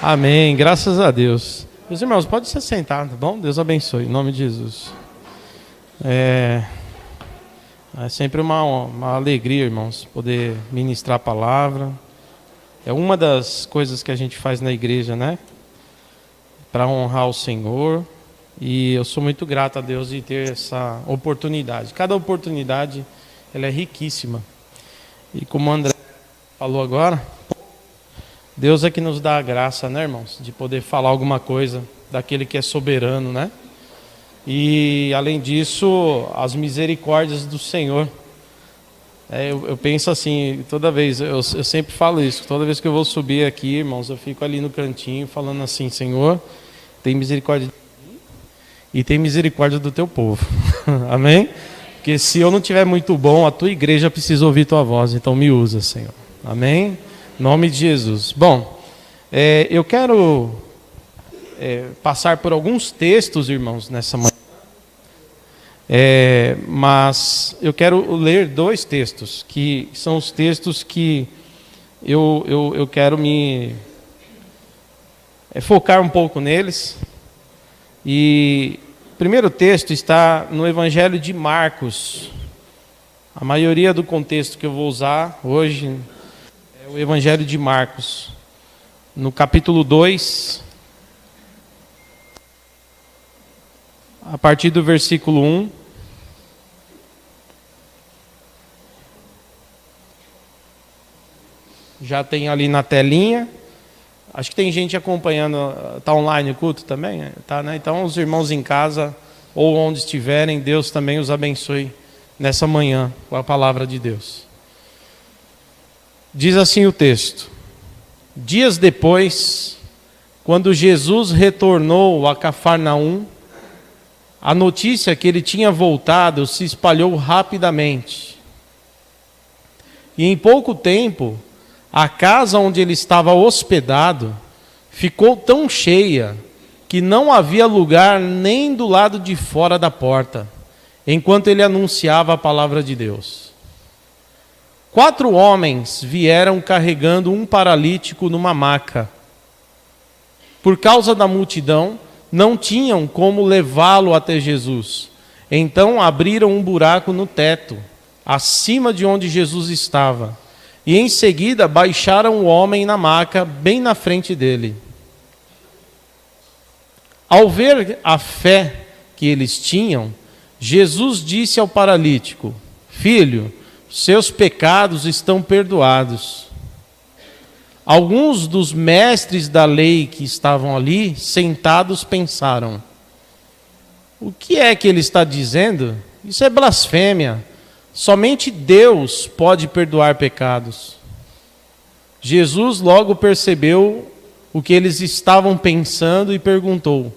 Amém, graças a Deus. Meus irmãos, pode se sentar, tá bom? Deus abençoe, em nome de Jesus. É sempre uma alegria, irmãos, poder ministrar a palavra. É uma das coisas que a gente faz na igreja, né? Para honrar o Senhor. E eu sou muito grato a Deus de ter essa oportunidade. Cada oportunidade, ela é riquíssima. E como o André falou agora, Deus é que nos dá a graça, né, irmãos? De poder falar alguma coisa daquele que é soberano, né? E, além disso, as misericórdias do Senhor. Eu penso assim, toda vez, eu sempre falo isso, toda vez que eu vou subir aqui, irmãos, eu fico ali no cantinho falando assim: Senhor, tem misericórdia de mim e tem misericórdia do teu povo. Amém? Porque se eu não tiver muito bom, a tua igreja precisa ouvir tua voz, então me usa, Senhor. Amém? Em nome de Jesus. Bom, eu quero passar por alguns textos, irmãos, nessa manhã. Mas eu quero ler dois textos, que são os textos que eu quero me focar um pouco neles. E o primeiro texto está no Evangelho de Marcos. A maioria do contexto que eu vou usar hoje é o Evangelho de Marcos, no capítulo 2, a partir do versículo 1. Já tem ali na telinha. Acho que tem gente acompanhando. Está online o culto também? Tá, né? Então, os irmãos em casa, ou onde estiverem, Deus também os abençoe nessa manhã com a palavra de Deus. Diz assim o texto: Dias depois, quando Jesus retornou a Cafarnaum, a notícia que ele tinha voltado se espalhou rapidamente. E em pouco tempo, a casa onde ele estava hospedado ficou tão cheia que não havia lugar nem do lado de fora da porta, enquanto ele anunciava a palavra de Deus. 4 homens vieram carregando um paralítico numa maca. Por causa da multidão, não tinham como levá-lo até Jesus. Então abriram um buraco no teto, acima de onde Jesus estava. E em seguida baixaram o homem na maca, bem na frente dele. Ao ver a fé que eles tinham, Jesus disse ao paralítico: Filho, seus pecados estão perdoados. Alguns dos mestres da lei que estavam ali, sentados, pensaram: O que é que ele está dizendo? Isso é blasfêmia. Somente Deus pode perdoar pecados. Jesus logo percebeu o que eles estavam pensando e perguntou: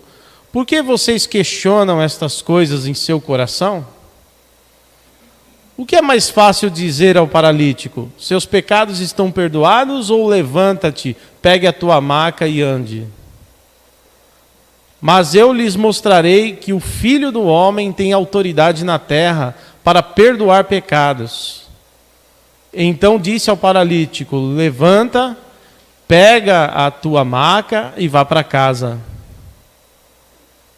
Por que vocês questionam estas coisas em seu coração? O que é mais fácil dizer ao paralítico: Seus pecados estão perdoados, ou levanta-te, pegue a tua maca e ande? Mas eu lhes mostrarei que o Filho do Homem tem autoridade na terra para perdoar pecados. Então disse ao paralítico: Levanta, pega a tua maca e vá para casa.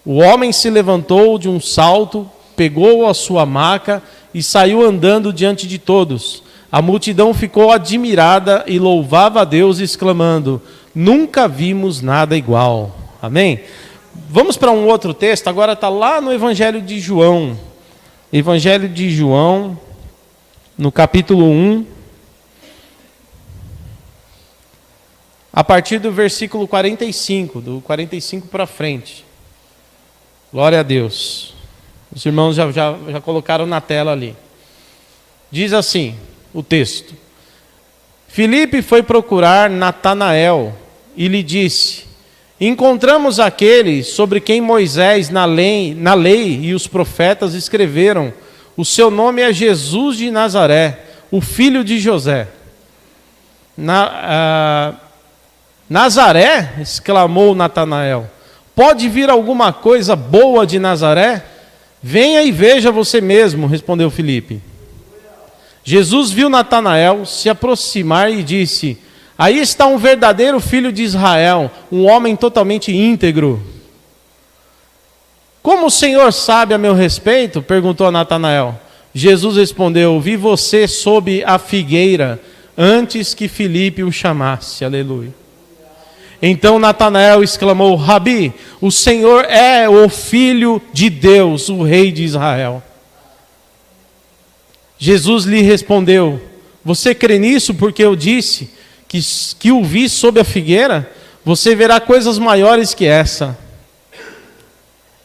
O homem se levantou de um salto, pegou a sua maca e saiu andando diante de todos. A multidão ficou admirada e louvava a Deus, exclamando: Nunca vimos nada igual. Amém? Vamos para um outro texto, agora está lá no Evangelho de João. Evangelho de João, no capítulo 1, a partir do versículo 45, do 45 para frente. Glória a Deus. Os irmãos já colocaram na tela ali. Diz assim o texto: Filipe foi procurar Natanael e lhe disse: Encontramos aquele sobre quem Moisés na lei e os profetas escreveram. O seu nome é Jesus de Nazaré, o filho de José. Nazaré? Exclamou Natanael. Pode vir alguma coisa boa de Nazaré? Venha e veja você mesmo, respondeu Filipe. Jesus viu Natanael se aproximar e disse: Aí está um verdadeiro filho de Israel, um homem totalmente íntegro. Como o Senhor sabe a meu respeito? Perguntou a Natanael. Jesus respondeu: vi você sob a figueira, antes que Filipe o chamasse. Aleluia. Então Natanael exclamou: Rabi, o Senhor é o Filho de Deus, o Rei de Israel. Jesus lhe respondeu: você crê nisso porque eu disse que o vi sob a figueira? Você verá coisas maiores que essa.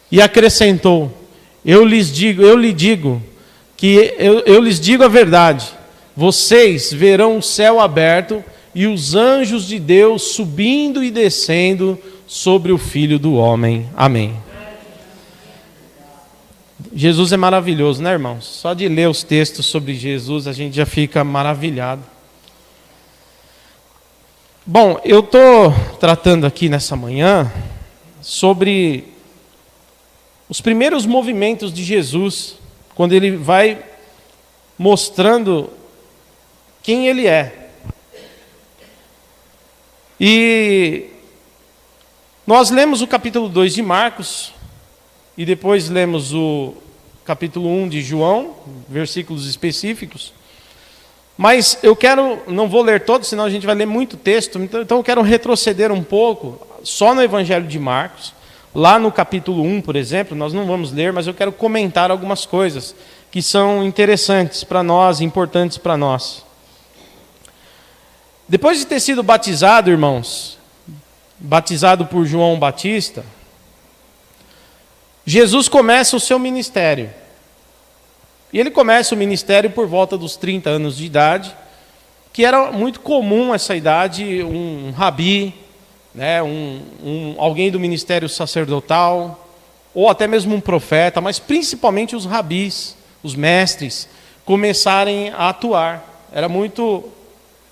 E acrescentou: eu lhes digo a verdade. Vocês verão o céu aberto e os anjos de Deus subindo e descendo sobre o Filho do Homem. Amém. Jesus é maravilhoso, né, irmãos? Só de ler os textos sobre Jesus a gente já fica maravilhado. Bom, eu estou tratando aqui nessa manhã sobre os primeiros movimentos de Jesus, quando ele vai mostrando quem ele é. E nós lemos o capítulo 2 de Marcos, e depois lemos o capítulo 1 de João, versículos específicos. Mas eu não vou ler todos, senão a gente vai ler muito texto, então eu quero retroceder um pouco, só no Evangelho de Marcos. Lá no capítulo 1, por exemplo, nós não vamos ler, mas eu quero comentar algumas coisas que são interessantes para nós, importantes para nós. Depois de ter sido batizado, irmãos, batizado por João Batista, Jesus começa o seu ministério. E ele começa o ministério por volta dos 30 anos de idade, que era muito comum essa idade, um rabi, né, alguém do ministério sacerdotal, ou até mesmo um profeta, mas principalmente os rabis, os mestres, começarem a atuar. Era muito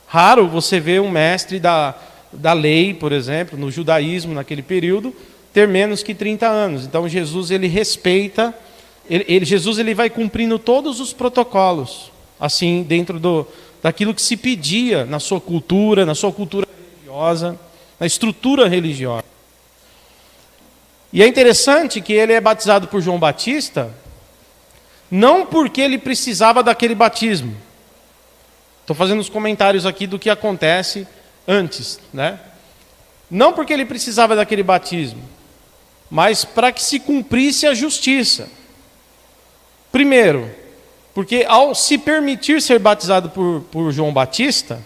raro você ver um mestre da lei, por exemplo, no judaísmo naquele período, ter menos que 30 anos. Então Jesus ele respeita, Jesus ele vai cumprindo todos os protocolos, assim, dentro daquilo que se pedia na sua cultura religiosa, na estrutura religiosa. E é interessante que ele é batizado por João Batista, não porque ele precisava daquele batismo. Estou fazendo os comentários aqui do que acontece antes, né? Não porque ele precisava daquele batismo, mas para que se cumprisse a justiça. Primeiro, porque ao se permitir ser batizado por João Batista,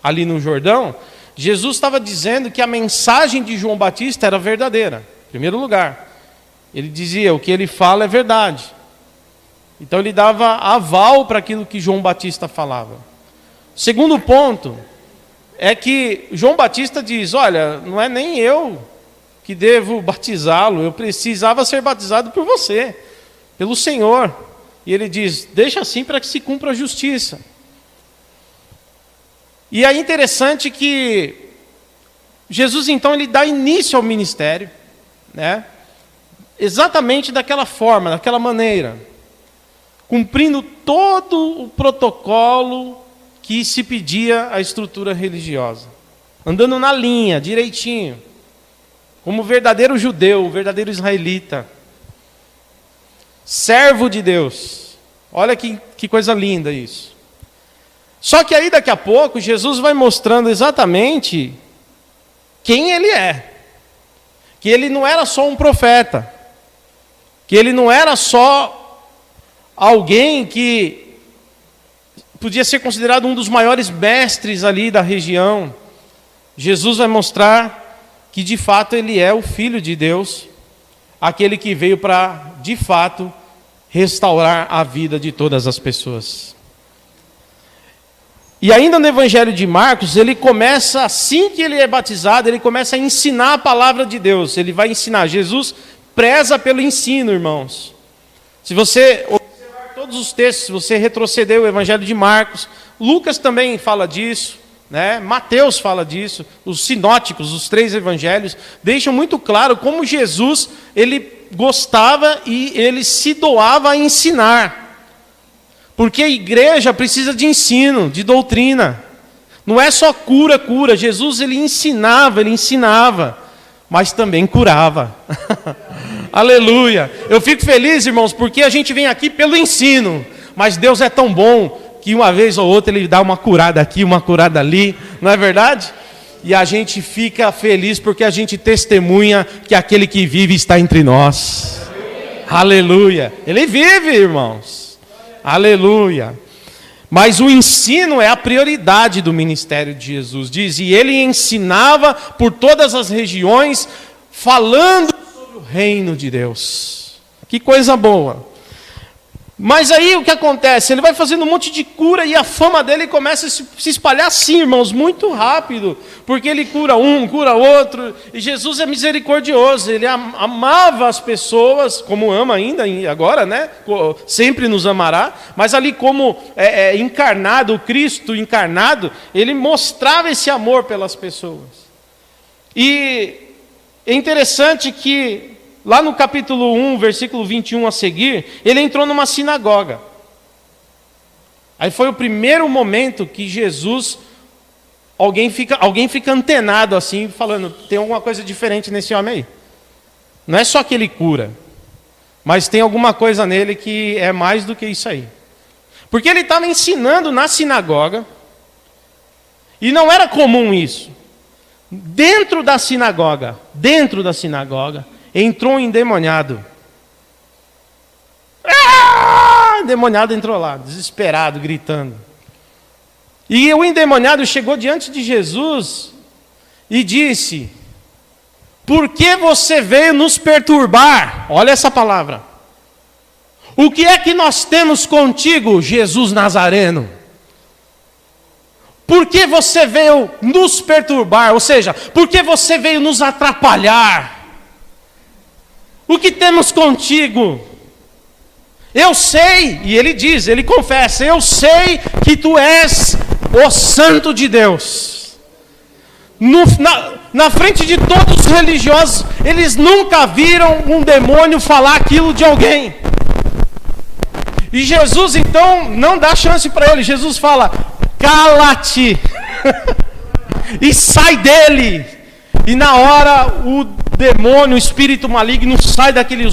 ali no Jordão, Jesus estava dizendo que a mensagem de João Batista era verdadeira, em primeiro lugar. Ele dizia, o que ele fala é verdade. Então ele dava aval para aquilo que João Batista falava. Segundo ponto, é que João Batista diz, olha, não é nem eu que devo batizá-lo, eu precisava ser batizado por você, pelo Senhor. E ele diz, deixa assim para que se cumpra a justiça. E é interessante que Jesus, então, ele dá início ao ministério, né? Exatamente daquela forma, daquela maneira, cumprindo todo o protocolo que se pedia à estrutura religiosa, andando na linha, direitinho, como verdadeiro judeu, verdadeiro israelita, servo de Deus. Olha que coisa linda isso. Só que aí daqui a pouco Jesus vai mostrando exatamente quem ele é. Que ele não era só um profeta. Que ele não era só alguém que podia ser considerado um dos maiores mestres ali da região. Jesus vai mostrar que de fato ele é o Filho de Deus, aquele que veio para, de fato, restaurar a vida de todas as pessoas. E ainda no Evangelho de Marcos, ele começa, assim que ele é batizado, ele começa a ensinar a palavra de Deus. Ele vai ensinar. Jesus preza pelo ensino, irmãos. Se você observar todos os textos, se você retroceder o Evangelho de Marcos, Lucas também fala disso, né? Mateus fala disso, os sinóticos, os 3 evangelhos, deixam muito claro como Jesus, ele gostava e ele se doava a ensinar. Porque a igreja precisa de ensino, de doutrina. Não é só cura. Jesus, ele ensinava, mas também curava. Aleluia. Eu fico feliz, irmãos, porque a gente vem aqui pelo ensino, mas Deus é tão bom que uma vez ou outra Ele dá uma curada aqui, uma curada ali, não é verdade? E a gente fica feliz porque a gente testemunha que aquele que vive está entre nós. Aleluia. Ele vive, irmãos. Aleluia. Mas o ensino é a prioridade do ministério de Jesus. Diz, e Ele ensinava por todas as regiões, falando sobre o reino de Deus. Que coisa boa. Mas aí o que acontece? Ele vai fazendo um monte de cura e a fama dele começa a se espalhar assim, irmãos, muito rápido. Porque ele cura um, cura outro. E Jesus é misericordioso. Ele amava as pessoas, como ama ainda agora, né? Sempre nos amará. Mas ali como encarnado, o Cristo encarnado, ele mostrava esse amor pelas pessoas. E é interessante que lá no capítulo 1, versículo 21 a seguir, ele entrou numa sinagoga. Aí foi o primeiro momento que Jesus, alguém fica antenado assim, falando, tem alguma coisa diferente nesse homem aí. Não é só que ele cura, mas tem alguma coisa nele que é mais do que isso aí. Porque ele estava ensinando na sinagoga, e não era comum isso. Dentro da sinagoga, entrou um endemoniado. O endemoniado entrou lá, desesperado, gritando. E o endemoniado chegou diante de Jesus e disse, por que você veio nos perturbar? Olha essa palavra. O que é que nós temos contigo, Jesus Nazareno? Por que você veio nos perturbar? Ou seja, por que você veio nos atrapalhar? O que temos contigo? Eu sei, e ele diz, ele confessa, eu sei que tu és o Santo de Deus. Na frente de todos os religiosos, eles nunca viram um demônio falar aquilo de alguém. E Jesus então não dá chance para ele. Jesus fala, cala-te e sai dele. E na hora o demônio, o espírito maligno sai daquele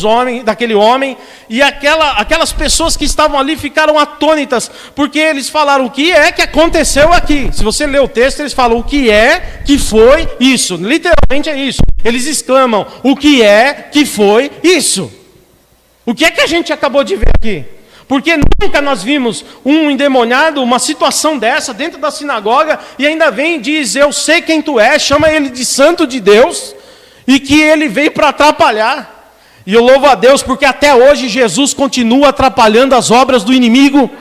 homem, e aquelas pessoas que estavam ali ficaram atônitas, porque eles falaram, o que é que aconteceu aqui? Se você ler o texto, eles falam, o que é que foi isso? Literalmente é isso. Eles exclamam, o que é que foi isso? O que é que a gente acabou de ver aqui? Porque nunca nós vimos um endemoniado, uma situação dessa dentro da sinagoga, e ainda vem e diz, eu sei quem tu és, chama ele de Santo de Deus, e que ele veio para atrapalhar. E eu louvo a Deus, porque até hoje Jesus continua atrapalhando as obras do inimigo.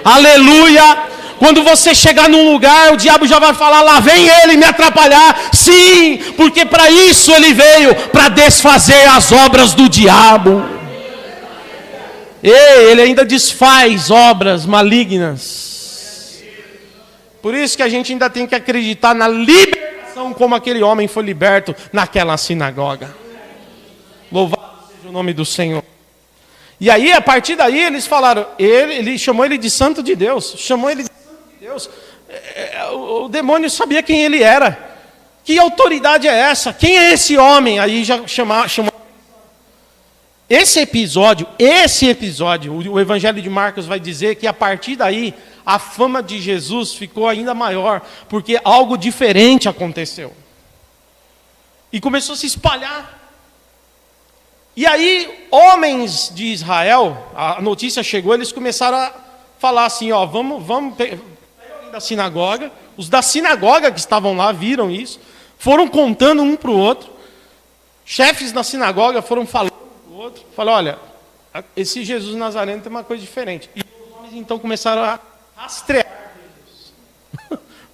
Aleluia! Quando você chegar num lugar, o diabo já vai falar, lá vem ele me atrapalhar. Sim, porque para isso ele veio, para desfazer as obras do diabo. Ele ainda desfaz obras malignas. Por isso que a gente ainda tem que acreditar na libertação, como aquele homem foi liberto naquela sinagoga. Louvado seja o nome do Senhor. E aí, a partir daí, eles falaram, ele chamou ele de Santo de Deus. Chamou ele de Santo de Deus. O demônio sabia quem ele era. Que autoridade é essa? Quem é esse homem? Aí já chamou. Esse episódio, o Evangelho de Marcos vai dizer que a partir daí, a fama de Jesus ficou ainda maior, porque algo diferente aconteceu. E começou a se espalhar. E aí, homens de Israel, a notícia chegou, eles começaram a falar assim, ó, vamos pegar alguém da sinagoga. Os da sinagoga que estavam lá viram isso, foram contando um para o outro. Chefes da sinagoga foram falando o outro, falou, olha, esse Jesus Nazareno tem uma coisa diferente. E os homens então começaram a rastrear Jesus,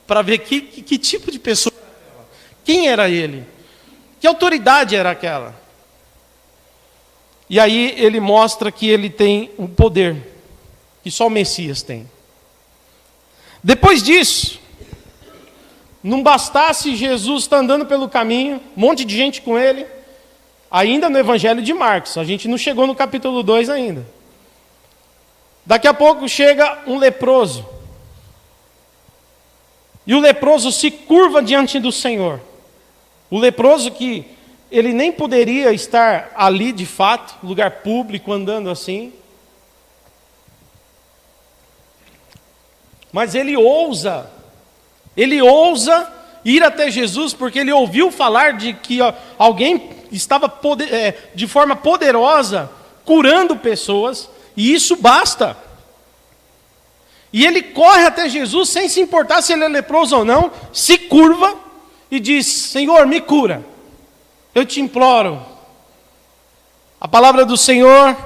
para ver que tipo de pessoa era aquela. Quem era ele? Que autoridade era aquela? E aí ele mostra que ele tem um poder que só o Messias tem. Depois disso, não bastasse Jesus estar andando pelo caminho, um monte de gente com ele, ainda no Evangelho de Marcos, a gente não chegou no capítulo 2 ainda. Daqui a pouco chega um leproso. E o leproso se curva diante do Senhor. O leproso que ele nem poderia estar ali de fato, lugar público, andando assim. Mas ele ousa ir até Jesus, porque ele ouviu falar de que alguém estava de forma poderosa curando pessoas, e isso basta. E ele corre até Jesus sem se importar se ele é leproso ou não, se curva e diz: Senhor, me cura, eu te imploro. A palavra do Senhor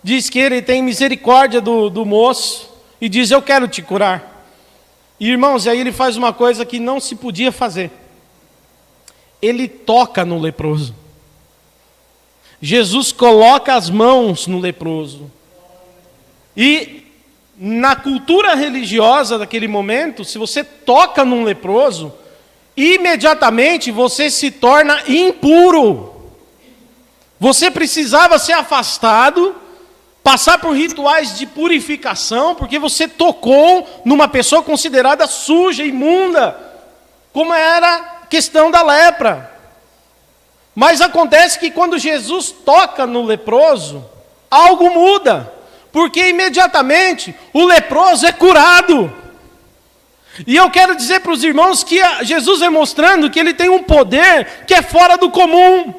diz que ele tem misericórdia do moço e diz: eu quero te curar. E irmãos, aí ele faz uma coisa que não se podia fazer. Ele toca no leproso. Jesus coloca as mãos no leproso. E na cultura religiosa daquele momento, se você toca num leproso, imediatamente você se torna impuro. Você precisava ser afastado, passar por rituais de purificação, porque você tocou numa pessoa considerada suja, imunda, como era a questão da lepra. Mas acontece que quando Jesus toca no leproso, algo muda, porque imediatamente o leproso é curado. E eu quero dizer para os irmãos que Jesus é mostrando que ele tem um poder que é fora do comum,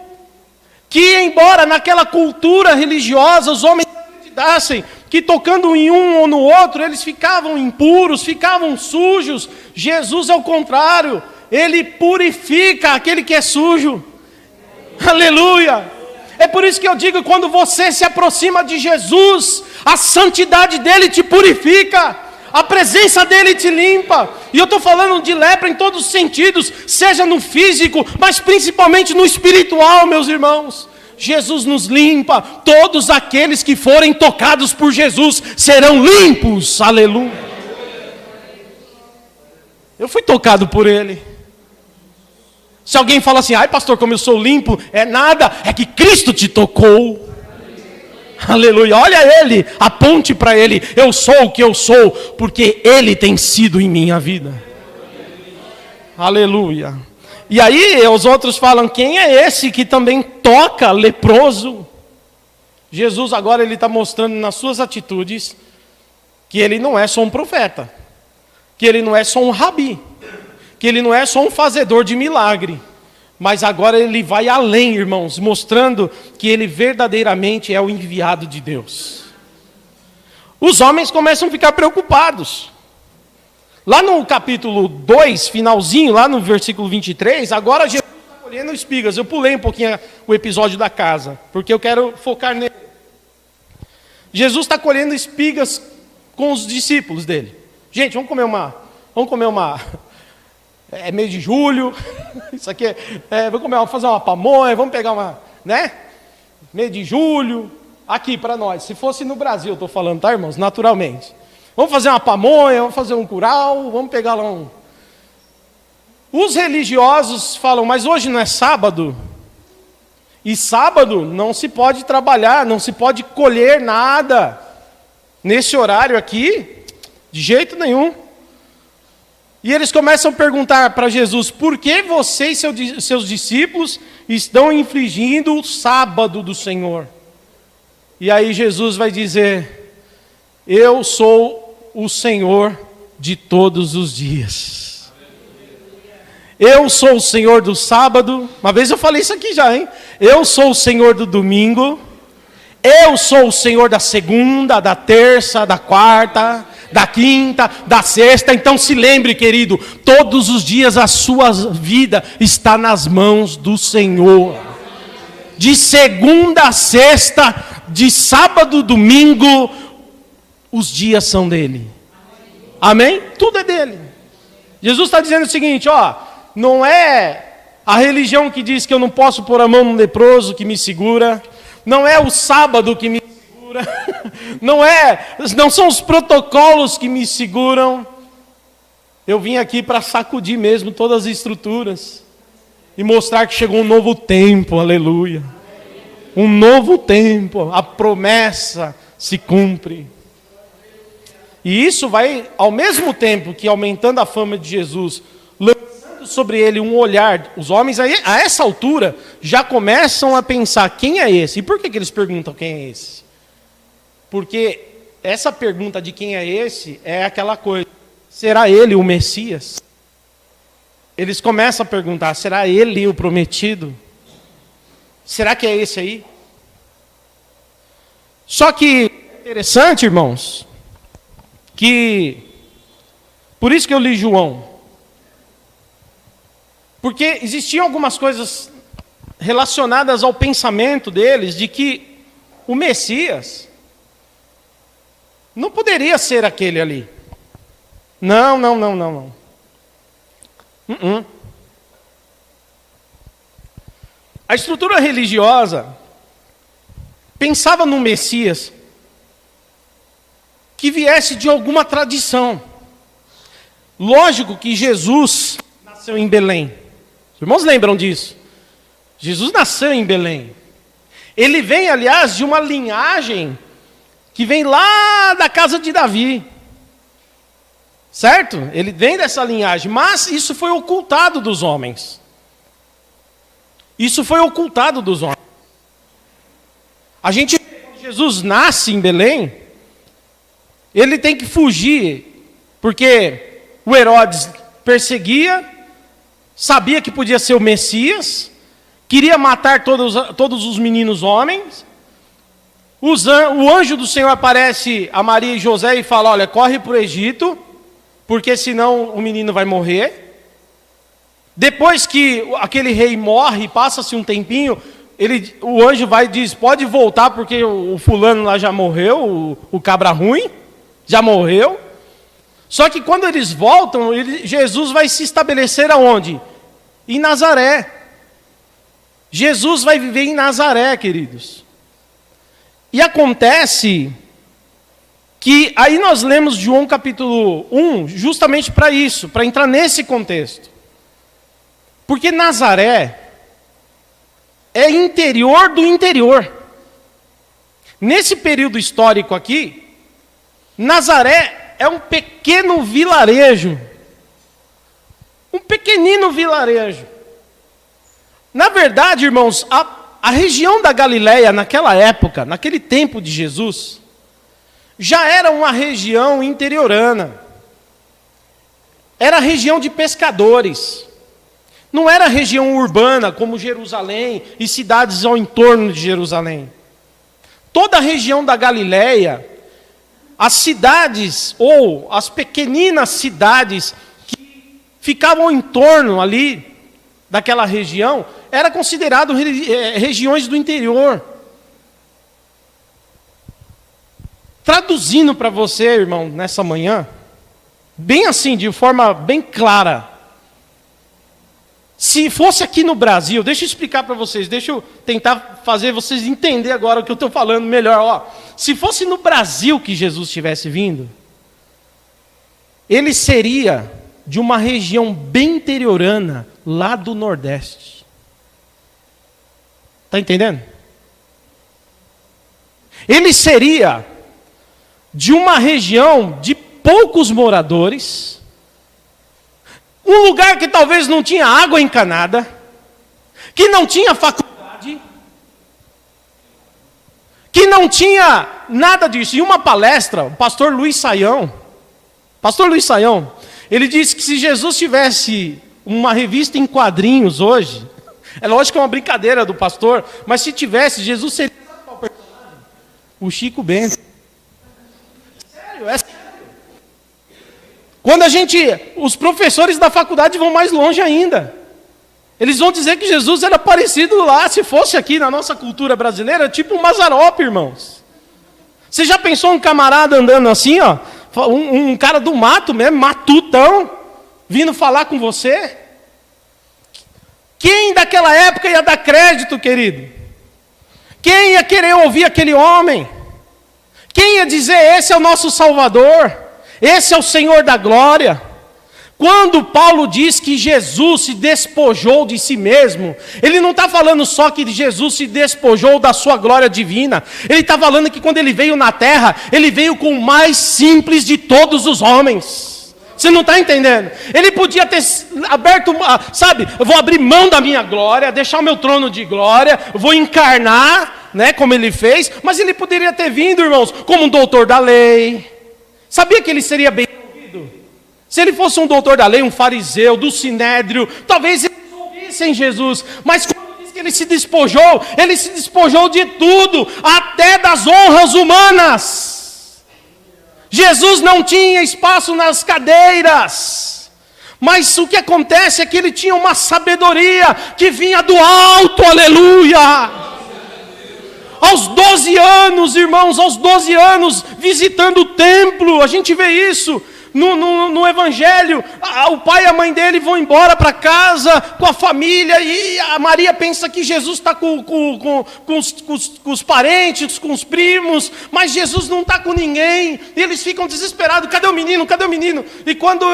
que embora naquela cultura religiosa os homens acreditassem que tocando em um ou no outro eles ficavam impuros, ficavam sujos, Jesus é o contrário, ele purifica aquele que é sujo. Aleluia! É por isso que eu digo, quando você se aproxima de Jesus, a santidade dele te purifica, a presença dele te limpa. E eu estou falando de lepra em todos os sentidos, seja no físico, mas principalmente no espiritual, meus irmãos. Jesus nos limpa, todos aqueles que forem tocados por Jesus serão limpos, aleluia. Eu fui tocado por ele. Se alguém fala assim: ai pastor, como eu sou limpo, é nada, é que Cristo te tocou. Aleluia, olha ele, aponte para ele: eu sou o que eu sou, porque ele tem sido em minha vida. Aleluia. E aí os outros falam: quem é esse que também toca leproso? Jesus agora ele está mostrando nas suas atitudes que ele não é só um profeta, que ele não é só um rabi, que ele não é só um fazedor de milagre, mas agora ele vai além, irmãos, mostrando que ele verdadeiramente é o enviado de Deus. Os homens começam a ficar preocupados. Lá no capítulo 2, finalzinho, lá no versículo 23, agora Jesus está colhendo espigas. Eu pulei um pouquinho o episódio da casa, porque eu quero focar nele. Jesus está colhendo espigas com os discípulos dele. Gente, vamos comer uma é mês de julho, isso aqui vamos fazer uma pamonha, vamos pegar uma, né? Mês de julho, aqui para nós. Se fosse no Brasil, estou falando, tá, irmãos? Naturalmente. Vamos fazer uma pamonha, vamos fazer um curau, vamos pegar lá um. Os religiosos falam: mas hoje não é sábado? E sábado não se pode trabalhar, não se pode colher nada. Nesse horário aqui, de jeito nenhum. E eles começam a perguntar para Jesus: por que você e seus discípulos estão infringindo o sábado do Senhor? E aí Jesus vai dizer: eu sou o Senhor de todos os dias. Eu sou o Senhor do sábado. Uma vez eu falei isso aqui já, hein? Eu sou o Senhor do domingo. Eu sou o Senhor da segunda, da terça, da quarta, da quinta, da sexta. Então se lembre, querido, todos os dias a sua vida está nas mãos do Senhor. De segunda a sexta, de sábado, domingo, os dias são dele. Amém? Tudo é dele. Jesus está dizendo o seguinte: não é a religião que diz que eu não posso pôr a mão no leproso que me segura, não é o sábado que me segura, não são os protocolos que me seguram. Eu vim aqui para sacudir mesmo todas as estruturas e mostrar que chegou um novo tempo, aleluia. Um novo tempo, a promessa se cumpre. E isso vai, ao mesmo tempo que aumentando a fama de Jesus, lançando sobre ele um olhar, os homens a essa altura já começam a pensar, quem é esse? E por que eles perguntam quem é esse? Porque essa pergunta de quem é esse é aquela coisa, será ele o Messias? Eles começam a perguntar, será ele o prometido? Será que é esse aí? Só que é interessante, irmãos, que por isso que eu li João, porque existiam algumas coisas relacionadas ao pensamento deles de que o Messias não poderia ser aquele ali. Não. A estrutura religiosa pensava no Messias que viesse de alguma tradição. Lógico que Jesus nasceu em Belém. Os irmãos lembram disso? Jesus nasceu em Belém. Ele vem, aliás, de uma linhagem que vem lá da casa de Davi. Certo? Ele vem dessa linhagem, mas isso foi ocultado dos homens. Isso foi ocultado dos homens. A gente, quando Jesus nasce em Belém, ele tem que fugir, porque o Herodes perseguia, sabia que podia ser o Messias, queria matar todos os meninos homens. O anjo do Senhor aparece a Maria e José e fala, olha, corre para o Egito, porque senão o menino vai morrer. Depois que aquele rei morre, passa-se um tempinho, o anjo vai e diz, pode voltar porque o fulano lá já morreu, o cabra ruim, já morreu. Só que quando eles voltam, Jesus vai se estabelecer aonde? Em Nazaré. Jesus vai viver em Nazaré, queridos. E acontece que aí nós lemos João capítulo 1 justamente para isso, para entrar nesse contexto. Porque Nazaré é interior do interior. Nesse período histórico aqui, Nazaré é um pequeno vilarejo. Um pequenino vilarejo. Na verdade, irmãos, a região da Galileia naquela época, naquele tempo de Jesus, já era uma região interiorana. Era região de pescadores. Não era região urbana como Jerusalém e cidades ao entorno de Jerusalém. Toda a região da Galileia, as cidades ou as pequeninas cidades que ficavam em torno ali daquela região, era considerado regiões do interior. Traduzindo para você, irmão, nessa manhã, bem assim, de forma bem clara, se fosse aqui no Brasil, deixa eu explicar para vocês, deixa eu tentar fazer vocês entenderem agora o que eu estou falando melhor. Ó, se fosse no Brasil que Jesus tivesse vindo, ele seria de uma região bem interiorana, lá do Nordeste. Está entendendo? Ele seria de uma região de poucos moradores, um lugar que talvez não tinha água encanada, que não tinha faculdade, que não tinha nada disso. E uma palestra, o pastor Luiz Saião, ele disse que se Jesus tivesse uma revista em quadrinhos hoje, é lógico que é uma brincadeira do pastor, mas se tivesse, Jesus seria o Chico Bento. Sério, é sério. Quando os professores da faculdade vão mais longe ainda. Eles vão dizer que Jesus era parecido lá, se fosse aqui na nossa cultura brasileira, tipo um Mazzaropi, irmãos. Você já pensou um camarada andando assim, ó, um cara do mato mesmo, matutão, vindo falar com você? Quem daquela época ia dar crédito, querido? Quem ia querer ouvir aquele homem? Quem ia dizer, esse é o nosso Salvador? Esse é o Senhor da glória? Quando Paulo diz que Jesus se despojou de si mesmo, ele não está falando só que Jesus se despojou da sua glória divina. Ele está falando que quando ele veio na terra, ele veio com o mais simples de todos os homens. Você não está entendendo? Ele podia ter aberto, sabe, eu vou abrir mão da minha glória, deixar o meu trono de glória, vou encarnar, né, como ele fez, mas ele poderia ter vindo, irmãos, como um doutor da lei. Sabia que ele seria bem ouvido? Se ele fosse um doutor da lei, um fariseu, do sinédrio, talvez eles ouvissem Jesus. Mas quando diz que ele se despojou de tudo, até das honras humanas. Jesus não tinha espaço nas cadeiras. Mas o que acontece é que ele tinha uma sabedoria que vinha do alto, aleluia. Aos 12 anos, irmãos, aos 12 anos, visitando o templo, a gente vê isso. No Evangelho, o pai e a mãe dele vão embora para casa com a família, e a Maria pensa que Jesus está com os parentes, com os primos, mas Jesus não está com ninguém, e eles ficam desesperados, cadê o menino, cadê o menino? E quando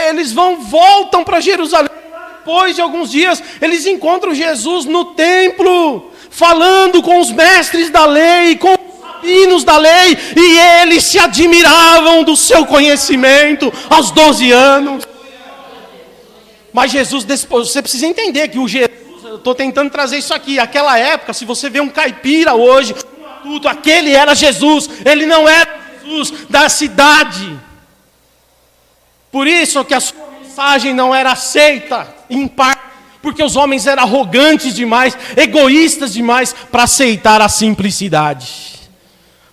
eles voltam para Jerusalém, depois de alguns dias, eles encontram Jesus no templo, falando com os mestres da lei, com rabinos da lei, e eles se admiravam do seu conhecimento aos 12 anos. Mas Jesus, você precisa entender que o Jesus, eu estou tentando trazer isso aqui, aquela época, se você vê um caipira hoje, aquele era Jesus, ele não era Jesus da cidade. Por isso que a sua mensagem não era aceita, em parte, porque os homens eram arrogantes demais, egoístas demais, para aceitar a simplicidade.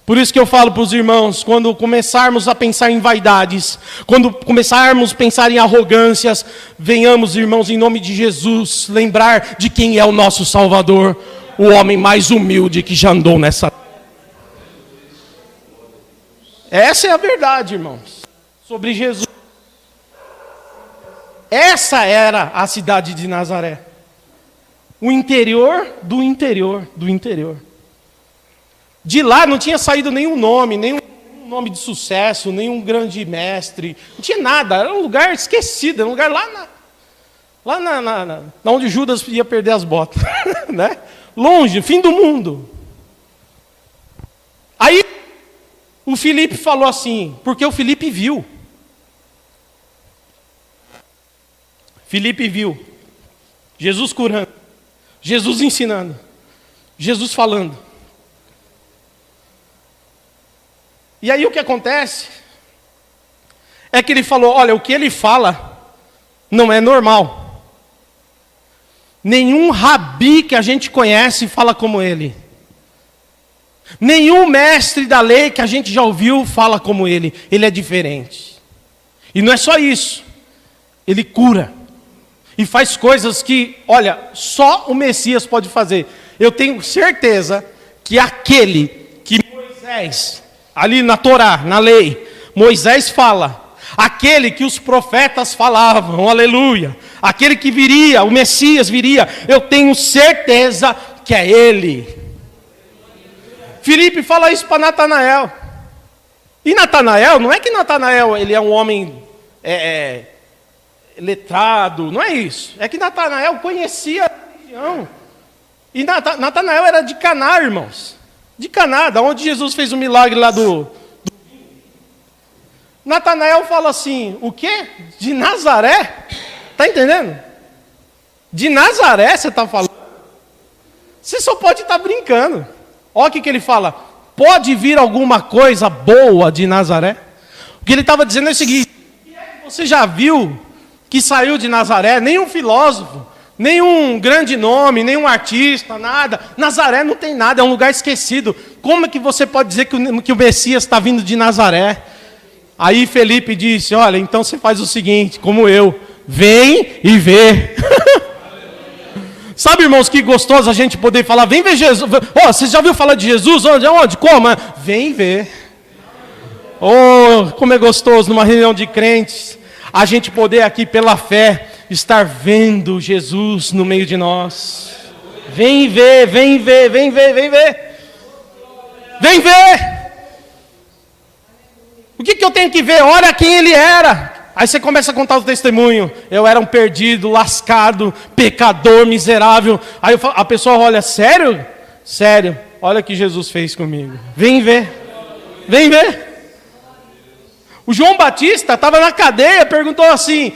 Por isso que eu falo para os irmãos, quando começarmos a pensar em vaidades, quando começarmos a pensar em arrogâncias, venhamos, irmãos, em nome de Jesus, lembrar de quem é o nosso Salvador, o homem mais humilde que já andou nessa terra. Essa é a verdade, irmãos, sobre Jesus. Essa era a cidade de Nazaré. O interior do interior do interior. De lá não tinha saído nenhum nome de sucesso, nenhum grande mestre. Não tinha nada, era um lugar esquecido, era um lugar lá onde Judas ia perder as botas. Né? Longe, fim do mundo. Aí o Filipe falou assim, porque o Filipe viu. Filipe viu Jesus curando, Jesus ensinando, Jesus falando. E aí o que acontece é que ele falou, olha, o que ele fala não é normal. Nenhum rabi que a gente conhece fala como ele. Nenhum mestre da lei que a gente já ouviu fala como ele. Ele é diferente. E não é só isso. Ele cura. E faz coisas que, olha, só o Messias pode fazer. Eu tenho certeza que aquele que Moisés, ali na Torá, na lei, Moisés fala, aquele que os profetas falavam, aleluia, aquele que viria, o Messias viria, eu tenho certeza que é ele. Filipe fala isso para Natanael. E Natanael, não é que Natanael ele é um homem letrado, não é isso. É que Natanael conhecia a religião. E Natanael era de Caná, irmãos. De Caná, da onde Jesus fez o milagre lá do... Natanael fala assim, o quê? De Nazaré? Está entendendo? De Nazaré você está falando? Você só pode estar brincando. Olha o que ele fala. Pode vir alguma coisa boa de Nazaré? O que ele estava dizendo é o seguinte. Você já viu que saiu de Nazaré? Nenhum filósofo, nenhum grande nome, nenhum artista, nada. Nazaré não tem nada, é um lugar esquecido. Como é que você pode dizer que o Messias está vindo de Nazaré? Aí Felipe disse, olha, então você faz o seguinte, como eu, vem e vê. Sabe, irmãos, que gostoso a gente poder falar, vem ver Jesus. Oh, você já ouviu falar de Jesus? Onde? Como? Vem ver. Oh, como é gostoso numa reunião de crentes, a gente poder aqui pela fé, estar vendo Jesus no meio de nós. Vem ver, vem ver, vem ver, vem ver. Vem ver. O que eu tenho que ver? Olha quem ele era. Aí você começa a contar o testemunho. Eu era um perdido, lascado, pecador, miserável. Aí a pessoa olha, sério? Sério, olha o que Jesus fez comigo. Vem ver. Vem ver. O João Batista estava na cadeia, perguntou assim,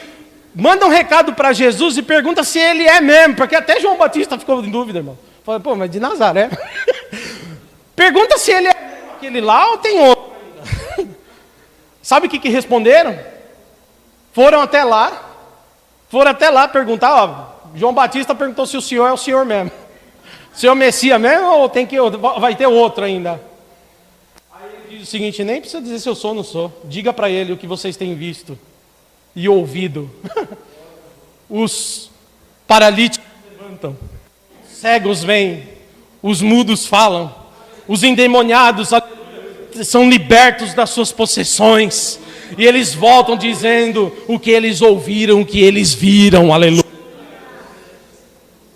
manda um recado para Jesus e pergunta se ele é mesmo. Porque até João Batista ficou em dúvida, irmão. Falei, pô, mas de Nazaré. Pergunta se ele é aquele lá ou tem outro. Sabe o que responderam? Foram até lá perguntar, ó, João Batista perguntou se o senhor é o senhor mesmo. O senhor é Messias mesmo ou vai ter outro ainda? Aí ele diz o seguinte, nem precisa dizer se eu sou ou não sou. Diga para ele o que vocês têm visto e ouvido. Os paralíticos levantam, cegos vêm, os mudos falam, os endemoniados são libertos das suas possessões. E eles voltam dizendo o que eles ouviram, o que eles viram, aleluia.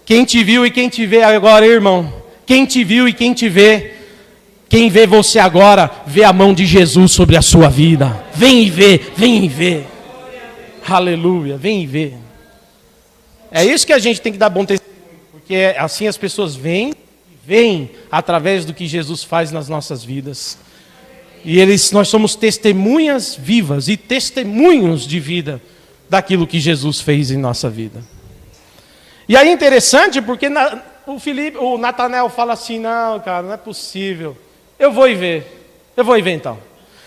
Quem te viu e quem te vê agora, irmão, quem te viu e quem te vê, quem vê você agora, vê a mão de Jesus sobre a sua vida. Vem e vê, vem e vê. Aleluia, vem e vê. É isso que a gente tem que dar bom testemunho, porque assim as pessoas veem através do que Jesus faz nas nossas vidas. E nós somos testemunhas vivas e testemunhos de vida daquilo que Jesus fez em nossa vida. E aí é interessante porque o Natanael fala assim, não, cara, não é possível. Eu vou ir ver então.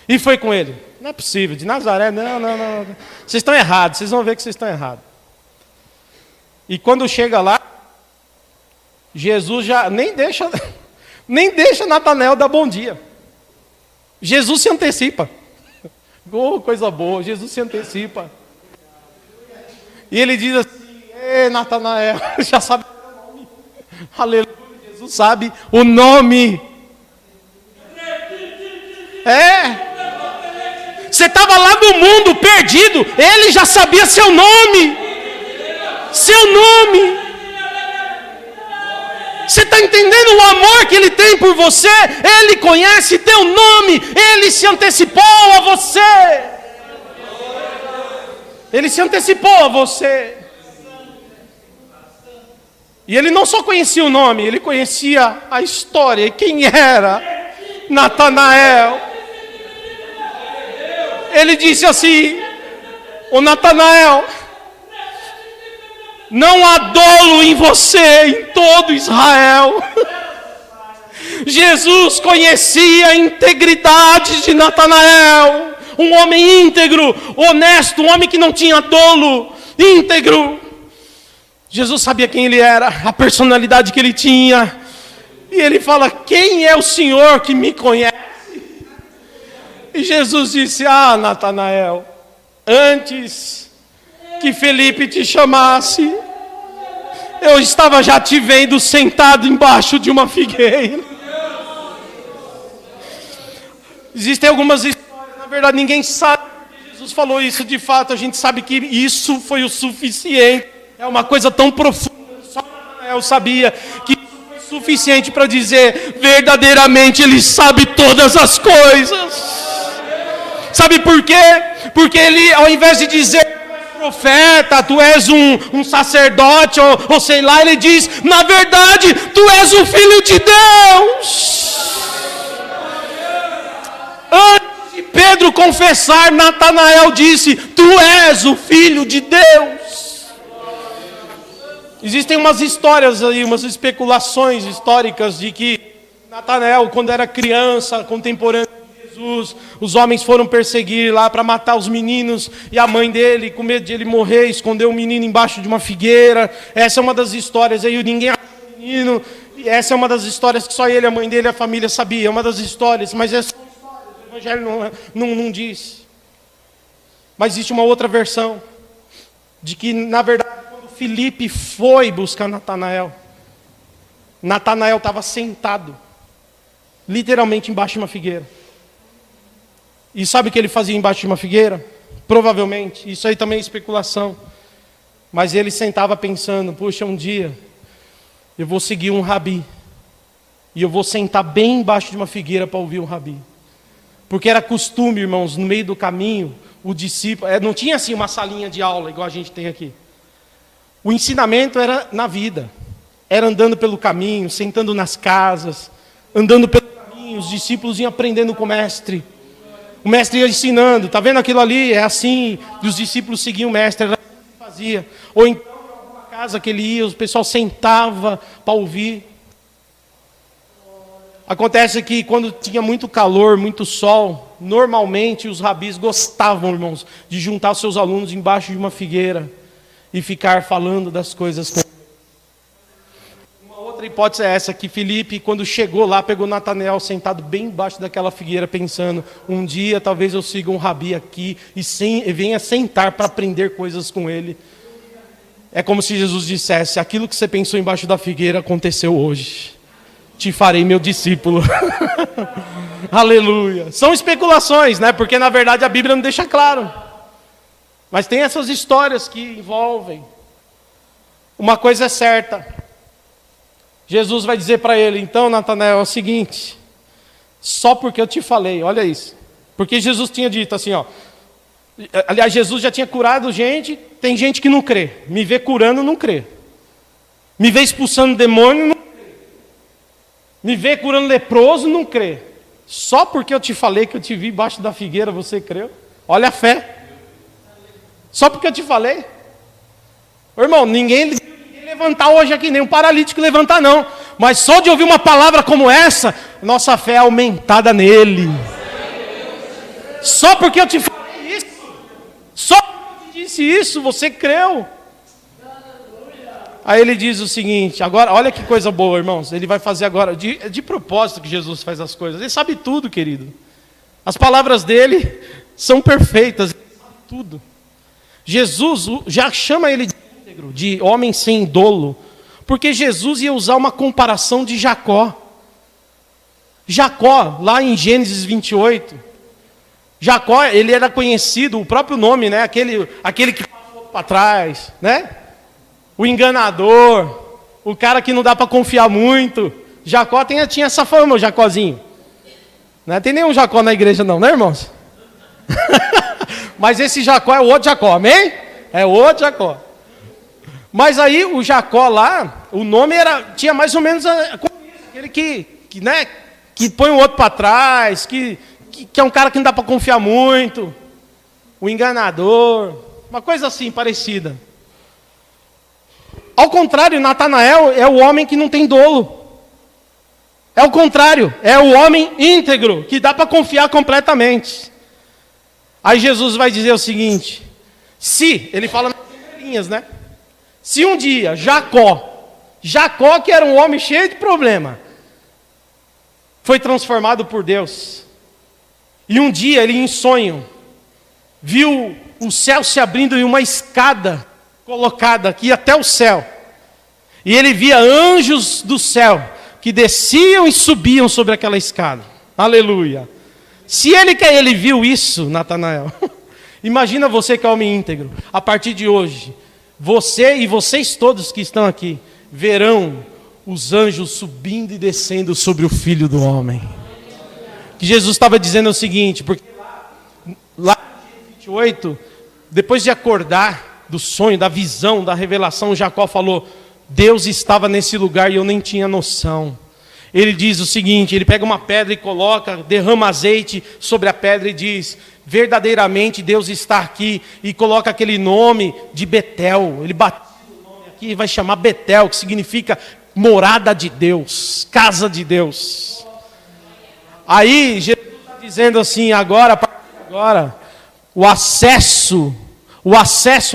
E foi com ele. Não é possível, de Nazaré, não. Vocês estão errados, vocês vão ver que vocês estão errados. E quando chega lá, Jesus já nem deixa Natanael dar bom dia. Jesus se antecipa. Oh, coisa boa, Jesus se antecipa. E ele diz assim, Natanael, já sabe o nome. Aleluia, Jesus sabe o nome. Você estava lá no mundo perdido, ele já sabia seu nome. Seu nome. Você está entendendo o amor que ele tem por você? Ele conhece teu nome. Ele se antecipou a você. Ele se antecipou a você. E ele não só conhecia o nome, ele conhecia a história. E quem era Natanael? Ele disse assim, ô Natanael, não há dolo em você, em todo Israel. Jesus conhecia a integridade de Natanael, um homem íntegro, honesto, um homem que não tinha dolo, íntegro. Jesus sabia quem ele era, a personalidade que ele tinha. E ele fala, quem é o Senhor que me conhece? E Jesus disse, Natanael, antes que Felipe te chamasse, eu estava já te vendo sentado embaixo de uma figueira. Existem algumas histórias, na verdade ninguém sabe porque Jesus falou isso de fato, a gente sabe que isso foi o suficiente, é uma coisa tão profunda, só Natanael sabia que isso foi suficiente para dizer, verdadeiramente ele sabe todas as coisas. Sabe por quê? Porque ele, ao invés de dizer profeta, tu és um sacerdote, ou sei lá, ele diz, na verdade, tu és o Filho de Deus. Antes de Pedro confessar, Natanael disse, tu és o Filho de Deus. Existem umas histórias aí, umas especulações históricas de que Natanael, quando era criança, contemporâneo de Jesus, os homens foram perseguir lá para matar os meninos, e a mãe dele, com medo de ele morrer, escondeu o menino embaixo de uma figueira. Essa é uma das histórias aí, ninguém achou o menino, e essa é uma das histórias que só ele, a mãe dele e a família sabia, é uma das histórias, mas essa o Evangelho não diz. Mas existe uma outra versão, de que na verdade quando Filipe foi buscar Natanael estava sentado, literalmente embaixo de uma figueira. E sabe o que ele fazia embaixo de uma figueira? Provavelmente, isso aí também é especulação, mas ele sentava pensando, puxa, um dia eu vou seguir um rabi, e eu vou sentar bem embaixo de uma figueira para ouvir um rabi. Porque era costume, irmãos, no meio do caminho, o discípulo, não tinha assim uma salinha de aula igual a gente tem aqui. O ensinamento era na vida, era andando pelo caminho, sentando nas casas, andando pelo caminho, os discípulos iam aprendendo com o mestre ia ensinando, tá vendo aquilo ali, é assim, e os discípulos seguiam o mestre, era assim que fazia. Ou então, em alguma casa que ele ia, o pessoal sentava para ouvir. Acontece que quando tinha muito calor, muito sol, normalmente os rabis gostavam, irmãos, de juntar os seus alunos embaixo de uma figueira e ficar falando das coisas com ele. Uma outra hipótese é essa, que Filipe, quando chegou lá, pegou Natanael sentado bem embaixo daquela figueira, pensando, um dia talvez eu siga um rabi aqui e venha sentar para aprender coisas com ele. É como se Jesus dissesse, aquilo que você pensou embaixo da figueira aconteceu hoje. Te farei meu discípulo. Aleluia. São especulações, né? Porque na verdade a Bíblia não deixa claro. Mas tem essas histórias que envolvem. Uma coisa é certa. Jesus vai dizer para ele, então, Natanael, é o seguinte, só porque eu te falei, olha isso. Porque Jesus tinha dito assim, ó. Aliás, Jesus já tinha curado gente, tem gente que não crê. Me vê curando, não crê. Me vê expulsando demônio, não crê. Me vê curando leproso, não crê. Só porque eu te falei que eu te vi embaixo da figueira, você creu? Olha a fé. Só porque eu te falei. Irmão, ninguém levantar hoje aqui, nem um paralítico levantar não. Mas só de ouvir uma palavra como essa, nossa fé é aumentada nele. Só porque eu te falei isso, só porque eu te disse isso, você creu. Aí ele diz o seguinte, agora, olha que coisa boa, irmãos, ele vai fazer agora, de propósito que Jesus faz as coisas, ele sabe tudo, querido. As palavras dele são perfeitas, ele sabe tudo. Jesus já chama ele de íntegro, de homem sem dolo, porque Jesus ia usar uma comparação de Jacó. Jacó, lá em Gênesis 28, Jacó, ele era conhecido, o próprio nome, né? Aquele que passou para trás, né? O enganador, o cara que não dá para confiar muito. Jacó tinha essa fama, o Jacózinho. Não tem nenhum Jacó na igreja não, né, irmãos? Mas esse Jacó é o outro Jacó, amém? É o outro Jacó. Mas aí o Jacó lá, o nome tinha mais ou menos aquele que põe o outro para trás, que é um cara que não dá para confiar muito, o enganador, uma coisa assim parecida. Ao contrário, Natanael é o homem que não tem dolo. É o contrário, é o homem íntegro, que dá para confiar completamente. Aí Jesus vai dizer o seguinte, ele fala nas linhas, né? Se um dia Jacó que era um homem cheio de problema, foi transformado por Deus, e um dia ele em sonho, viu o céu se abrindo e uma escada colocada aqui até o céu, e ele via anjos do céu, que desciam e subiam sobre aquela escada, aleluia. Se ele viu isso, Natanael, imagina você que é homem íntegro, a partir de hoje, você e vocês todos que estão aqui, verão os anjos subindo e descendo sobre o Filho do Homem. Que Jesus estava dizendo o seguinte, porque lá em 28, depois de acordar do sonho, da visão, da revelação, Jacó falou, Deus estava nesse lugar e eu nem tinha noção. Ele diz o seguinte, ele pega uma pedra e coloca, derrama azeite sobre a pedra e diz, verdadeiramente Deus está aqui, e coloca aquele nome de Betel, ele bateu o nome aqui e vai chamar Betel, que significa morada de Deus, casa de Deus. Aí Jesus está dizendo assim, agora, o acesso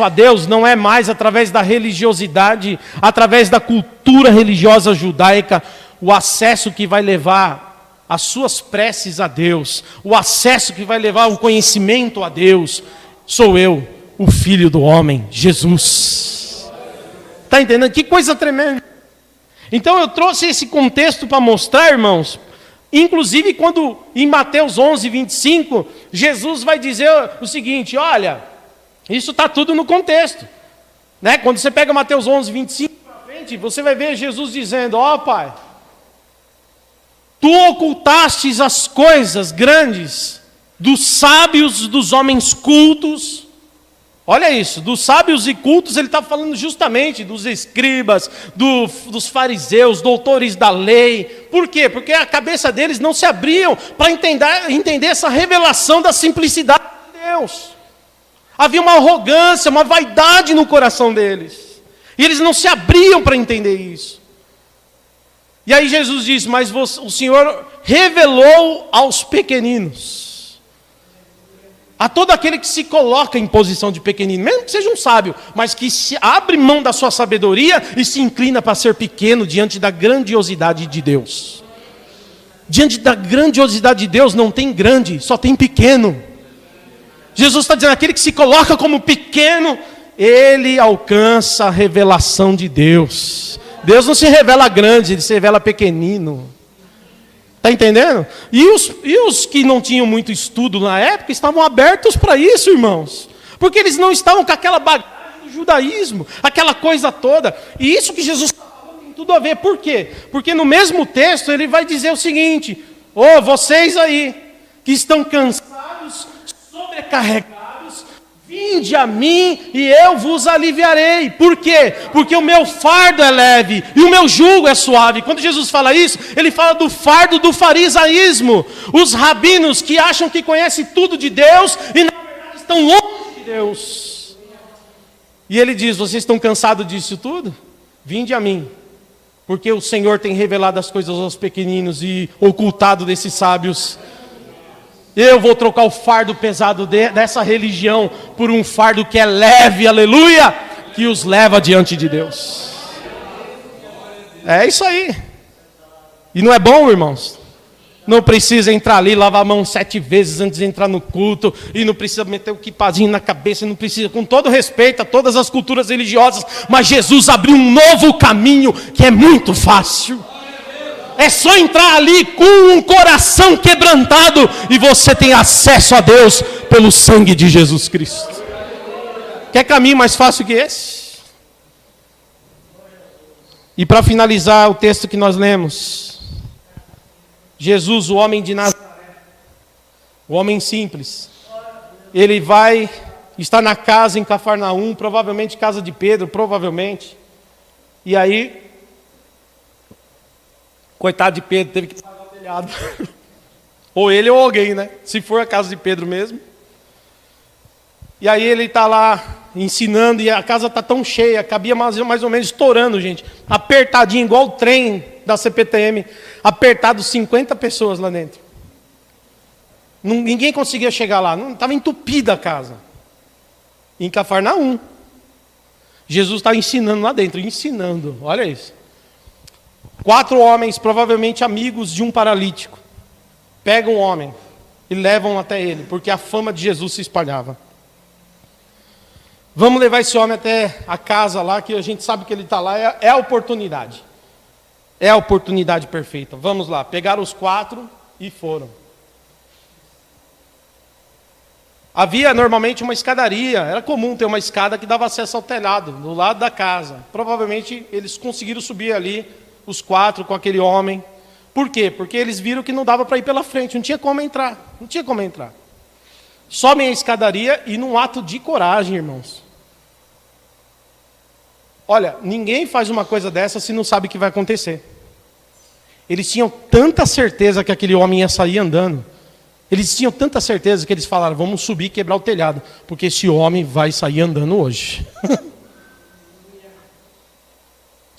a Deus não é mais através da religiosidade, através da cultura religiosa judaica, o acesso que vai levar as suas preces a Deus, o acesso que vai levar o conhecimento a Deus, sou eu, o Filho do Homem, Jesus. Está entendendo? Que coisa tremenda. Então eu trouxe esse contexto para mostrar, irmãos, inclusive quando em Mateus 11, 25, Jesus vai dizer o seguinte, olha, isso está tudo no contexto, né? Quando você pega Mateus 11, 25 para frente, você vai ver Jesus dizendo, ó Pai, Tu ocultastes as coisas grandes dos sábios, dos homens cultos. Olha isso, dos sábios e cultos, ele está falando justamente dos escribas, dos fariseus, doutores da lei. Por quê? Porque a cabeça deles não se abriam para entender essa revelação da simplicidade de Deus. Havia uma arrogância, uma vaidade no coração deles. E eles não se abriam para entender isso. E aí Jesus diz, mas o Senhor revelou aos pequeninos. A todo aquele que se coloca em posição de pequenino, mesmo que seja um sábio, mas que se abre mão da sua sabedoria e se inclina para ser pequeno diante da grandiosidade de Deus. Diante da grandiosidade de Deus não tem grande, só tem pequeno. Jesus está dizendo, aquele que se coloca como pequeno, ele alcança a revelação de Deus. Deus não se revela grande, ele se revela pequenino. Está entendendo? E os que não tinham muito estudo na época estavam abertos para isso, irmãos. Porque eles não estavam com aquela bagagem do judaísmo, aquela coisa toda. E isso que Jesus falou tem tudo a ver. Por quê? Porque no mesmo texto ele vai dizer o seguinte: vocês aí que estão cansados, sobrecarregados, vinde a mim e eu vos aliviarei. Por quê? Porque o meu fardo é leve e o meu jugo é suave. Quando Jesus fala isso, ele fala do fardo do farisaísmo. Os rabinos que acham que conhecem tudo de Deus e na verdade estão longe de Deus. E ele diz, vocês estão cansados disso tudo? Vinde a mim. Porque o Senhor tem revelado as coisas aos pequeninos e ocultado desses sábios. Eu vou trocar o fardo pesado dessa religião por um fardo que é leve, aleluia, que os leva diante de Deus. É isso aí. E não é bom, irmãos? Não precisa entrar ali, lavar a mão 7 vezes antes de entrar no culto, e não precisa meter o quipazinho na cabeça, não precisa, com todo respeito a todas as culturas religiosas, mas Jesus abriu um novo caminho que é muito fácil. É só entrar ali com um coração quebrantado e você tem acesso a Deus pelo sangue de Jesus Cristo. Quer caminho mais fácil que esse? E para finalizar o texto que nós lemos, Jesus, o homem de Nazaré, o homem simples, ele vai estar na casa em Cafarnaum, provavelmente casa de Pedro, provavelmente, e aí coitado de Pedro, teve que pagar o telhado. Ou ele ou alguém, né? Se for a casa de Pedro mesmo. E aí ele está lá ensinando e a casa está tão cheia, cabia mais ou menos estourando, gente. Apertadinho, igual o trem da CPTM. Apertado 50 pessoas lá dentro. Ninguém conseguia chegar lá. Estava entupida a casa. Em Cafarnaum. Jesus estava ensinando lá dentro, ensinando. Olha isso. 4 homens, provavelmente amigos de um paralítico, pegam o homem e levam até ele, porque a fama de Jesus se espalhava. Vamos levar esse homem até a casa lá, que a gente sabe que ele está lá, é a oportunidade. É a oportunidade perfeita. Vamos lá, pegaram os 4 e foram. Havia normalmente uma escadaria, era comum ter uma escada que dava acesso ao telhado, do lado da casa. Provavelmente eles conseguiram subir ali, os 4 com aquele homem. Por quê? Porque eles viram que não dava para ir pela frente, não tinha como entrar. Não tinha como entrar. Sobem a escadaria e num ato de coragem, irmãos. Olha, ninguém faz uma coisa dessa se não sabe o que vai acontecer. Eles tinham tanta certeza que aquele homem ia sair andando. Eles tinham tanta certeza que eles falaram, vamos subir e quebrar o telhado, porque esse homem vai sair andando hoje.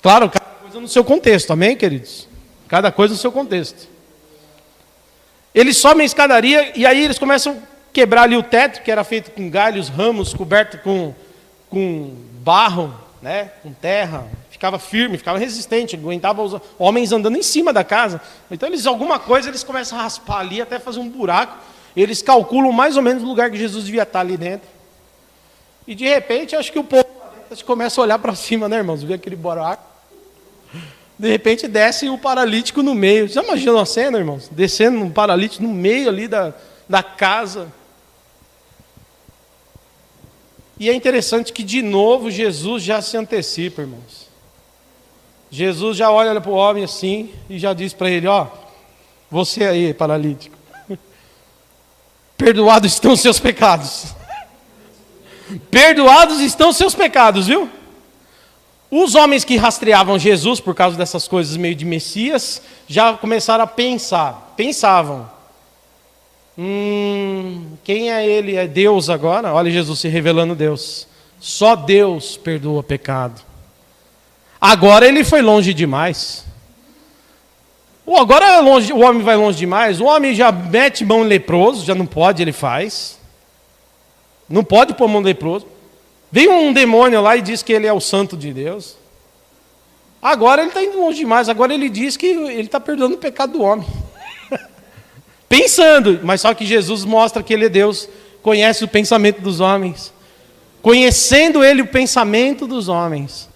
Claro, cada coisa no seu contexto, amém, queridos? Cada coisa no seu contexto. Eles sobem a escadaria e aí eles começam a quebrar ali o teto, que era feito com galhos, ramos, coberto com barro, né, com terra. Ficava firme, ficava resistente, aguentava os homens andando em cima da casa. Então alguma coisa eles começam a raspar ali até fazer um buraco. Eles calculam mais ou menos o lugar que Jesus devia estar ali dentro. E de repente, acho que o povo começa a olhar para cima, né, irmãos? Vê aquele buraco. De repente desce o paralítico no meio. Já imaginou a cena, irmãos? Descendo um paralítico no meio ali da casa. E é interessante que de novo Jesus já se antecipa, irmãos. Jesus já olha para o homem assim e já diz para ele, ó, você aí, paralítico. perdoados estão os seus pecados. Perdoados estão os seus pecados, viu? Os homens que rastreavam Jesus, por causa dessas coisas meio de Messias, já começaram a pensar. Pensavam. Quem é ele? É Deus agora? Olha Jesus se revelando Deus. Só Deus perdoa pecado. Agora ele foi longe demais. Agora é longe, o homem vai longe demais. O homem já mete mão em leproso, já não pode, ele faz. Não pode pôr mão em leproso. Vem um demônio lá e diz que ele é o santo de Deus. Agora ele está indo longe demais. Agora ele diz que ele está perdoando o pecado do homem. Pensando, mas só que Jesus mostra que ele é Deus, conhece o pensamento dos homens. Conhecendo ele o pensamento dos homens,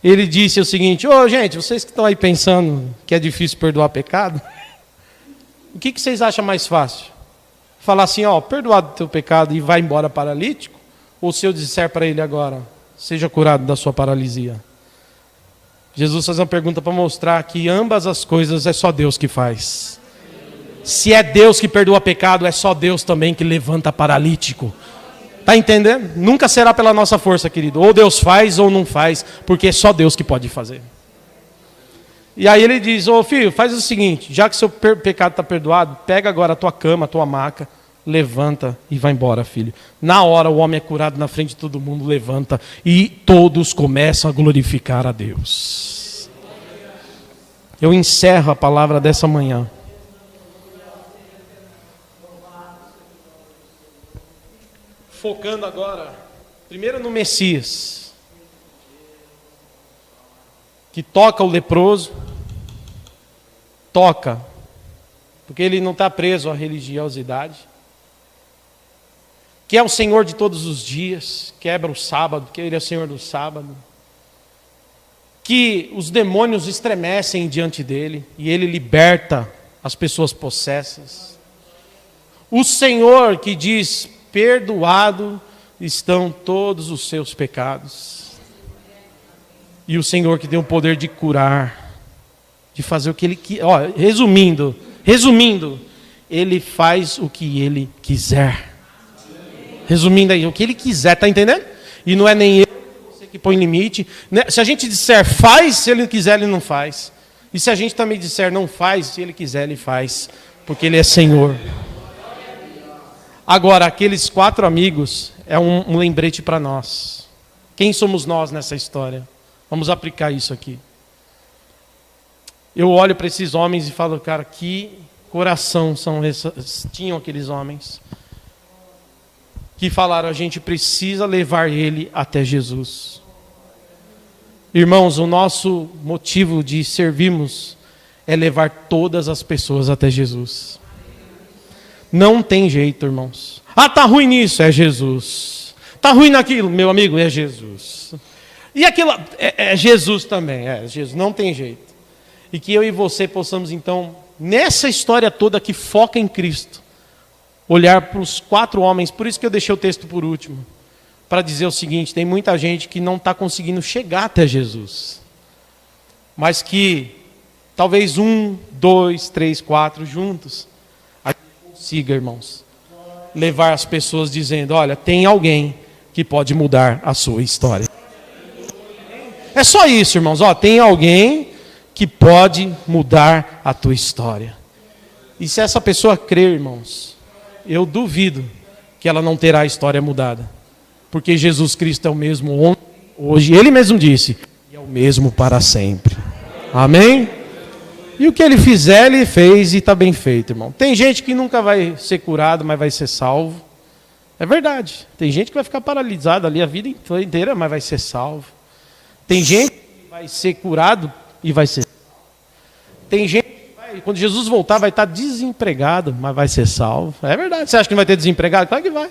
ele disse o seguinte: gente, vocês que estão aí pensando que é difícil perdoar pecado, o que vocês acham mais fácil? Falar assim, perdoado o teu pecado e vai embora paralítico? Ou se eu disser para ele agora, seja curado da sua paralisia? Jesus faz uma pergunta para mostrar que ambas as coisas é só Deus que faz. Se é Deus que perdoa pecado, é só Deus também que levanta paralítico. Está entendendo? Nunca será pela nossa força, querido. Ou Deus faz ou não faz, porque é só Deus que pode fazer. E aí ele diz: filho, faz o seguinte, já que seu pecado está perdoado, pega agora a tua cama, a tua maca, levanta e vai embora, filho. Na hora o homem é curado na frente de todo mundo, levanta e todos começam a glorificar a Deus. Eu encerro a palavra dessa manhã. Focando agora, primeiro no Messias, que toca o leproso, toca, porque ele não está preso à religiosidade, que é o Senhor de todos os dias, quebra o sábado, que ele é o Senhor do sábado, que os demônios estremecem diante dele, e ele liberta as pessoas possessas. O Senhor que diz: perdoado estão todos os seus pecados. E o Senhor que tem o poder de curar, de fazer o que Ele quer. Resumindo, Ele faz o que Ele quiser. Resumindo aí, o que Ele quiser, tá entendendo? E não é nem Ele você que põe limite. Se a gente disser faz, se Ele quiser, Ele não faz. E se a gente também disser não faz, se Ele quiser, Ele faz. Porque Ele é Senhor. Agora, aqueles 4 amigos é um lembrete para nós. Quem somos nós nessa história? Vamos aplicar isso aqui. Eu olho para esses homens e falo, cara, que coração tinham aqueles homens que falaram: a gente precisa levar ele até Jesus. Irmãos, o nosso motivo de servirmos é levar todas as pessoas até Jesus. Não tem jeito, irmãos. Tá ruim nisso, é Jesus. Tá ruim naquilo, meu amigo, é Jesus. E aquilo, é Jesus também, Jesus, não tem jeito. E que eu e você possamos então, nessa história toda que foca em Cristo, olhar para os 4 homens, por isso que eu deixei o texto por último, para dizer o seguinte: tem muita gente que não está conseguindo chegar até Jesus, mas que talvez 1, 2, 3, 4 juntos, consiga, irmãos, levar as pessoas dizendo: olha, tem alguém que pode mudar a sua história. É só isso, irmãos. Tem alguém que pode mudar a tua história. E se essa pessoa crer, irmãos, eu duvido que ela não terá a história mudada. Porque Jesus Cristo é o mesmo ontem, hoje. Ele mesmo disse, e é o mesmo para sempre. Amém? E o que ele fizer, ele fez e está bem feito, irmão. Tem gente que nunca vai ser curado, mas vai ser salvo. É verdade. Tem gente que vai ficar paralisada ali a vida inteira, mas vai ser salvo. Tem gente que vai ser curado e vai ser salvo. Tem gente que quando Jesus voltar, vai estar desempregado, mas vai ser salvo. É verdade. Você acha que não vai ter desempregado? Claro que vai.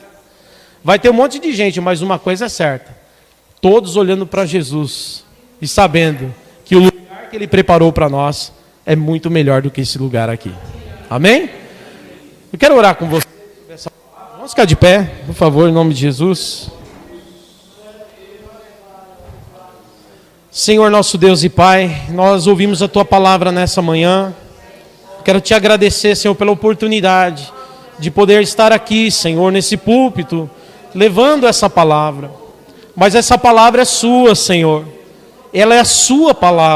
Vai ter um monte de gente, mas uma coisa é certa. Todos olhando para Jesus e sabendo que o lugar que Ele preparou para nós é muito melhor do que esse lugar aqui. Amém? Eu quero orar com você. Vamos ficar de pé, por favor, em nome de Jesus. Senhor nosso Deus e Pai, nós ouvimos a Tua palavra nessa manhã. Quero Te agradecer, Senhor, pela oportunidade de poder estar aqui, Senhor, nesse púlpito, levando essa palavra. Mas essa palavra é sua, Senhor. Ela é a sua palavra.